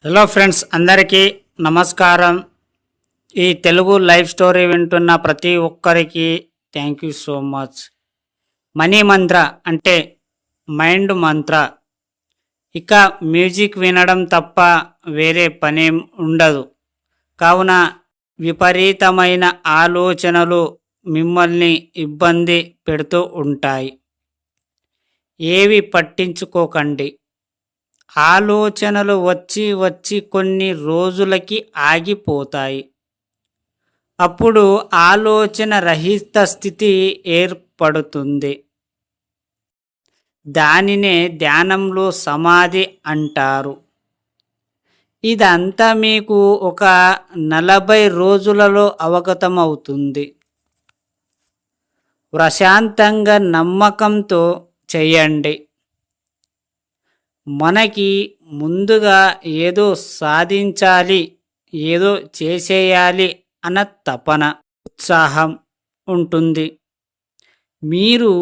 Hello friends, అందరికీ నమస్కారం. ఈ తెలుగు లైవ్ స్టోరీ వింటున్న ప్రతి ఒక్కరికి thank you so much. Money మంత్ర అంటే మైండ్ మంత్ర. ఇక మ్యూజిక్ వినడం తప్ప వేరే పనేం ఉండదు. కావున విపరీతమైన ఆలోచనలు మిమ్మల్ని ఇబ్బంది పెడుతూ ఉంటాయి. ఏవి పట్టించుకోకండి. ఆలోచనలు వచ్చి వచ్చి కొన్ని రోజులకి ఆగిపోతాయి. అప్పుడు ఆలోచన రహిత స్థితి ఏర్పడుతుంది. దానినే ధ్యానంలో సమాధి అంటారు. ఇదంతా మీకు ఒక 40 రోజులలో అవగతమవుతుంది. ప్రశాంతంగా నమ్మకంతో చేయండి. మనకి ముందుగా ఏదో సాధించాలి, ఏదో చేసేయాలి అన్న తపన, ఉత్సాహం ఉంటుంది. మీరు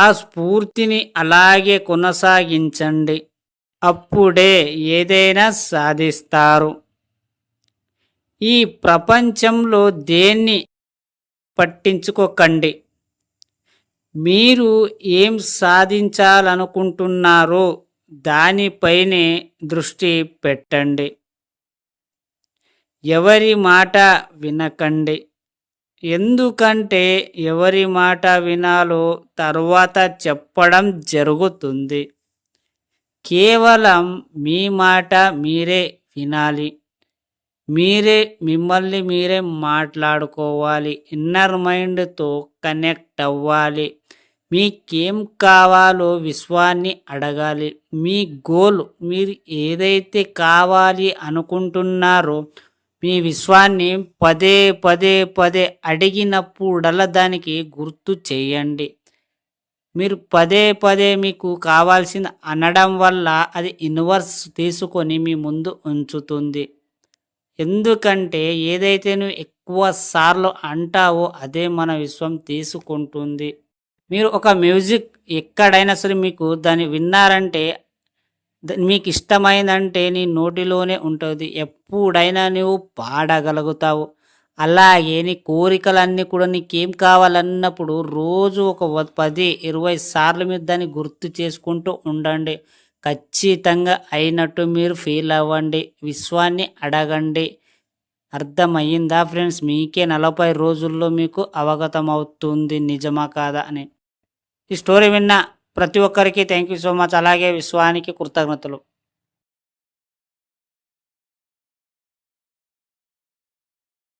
ఆ స్ఫూర్తిని అలాగే కొనసాగించండి. అప్పుడే ఏదైనా సాధిస్తారు. ఈ ప్రపంచంలో దేన్ని పట్టించుకోకండి. మీరు ఏం సాధించాలనుకుంటున్నారో దానిపైనే దృష్టి పెట్టండి. ఎవరి మాట వినకండి. ఎందుకంటే ఎవరి మాట వినాలో తర్వాత చెప్పడం జరుగుతుంది. కేవలం మీ మాట మీరే వినాలి. మీరే మిమ్మల్ని మీరే మాట్లాడుకోవాలి. ఇన్నర్ మైండ్తో కనెక్ట్ అవ్వాలి. మీకేం కావాలో విశ్వాన్ని అడగాలి. మీ గోల్, మీరు ఏదైతే కావాలి అనుకుంటున్నారో మీ విశ్వాన్ని పదే పదే పదే అడిగినప్పుడల్లా దానికి గుర్తు చేయండి. మీరు పదే పదే మీకు కావాల్సింది అనడం వల్ల అది యూనివర్స్ తీసుకొని మీ ముందు ఉంచుతుంది. ఎందుకంటే ఏదైతే నువ్వు ఎక్కువ సార్లు అంటావో అదే మన విశ్వం తీసుకుంటుంది. మీరు ఒక మ్యూజిక్ ఎక్కడైనా సరే మీకు దాన్ని విన్నారంటే మీకు ఇష్టమైందంటే నీ నోటిలోనే ఉంటుంది. ఎప్పుడైనా నువ్వు పాడగలుగుతావు. అలాగే నీ కోరికలన్నీ కూడా నీకేం కావాలన్నప్పుడు రోజు ఒక 10-20 సార్లు మీరు దాన్ని గుర్తు చేసుకుంటూ ఉండండి. ఖచ్చితంగా అయినట్టు మీరు ఫీల్ అవ్వండి. విశ్వాన్ని అడగండి. అర్థమయ్యిందా ఫ్రెండ్స్? మీకే 40 రోజుల్లో మీకు అవగతమవుతుంది నిజమా కాదా అని. ఈ స్టోరీ విన్న ప్రతి ఒక్కరికి థ్యాంక్ యూ సో మచ్. అలాగే విశ్వానికి కృతజ్ఞతలు.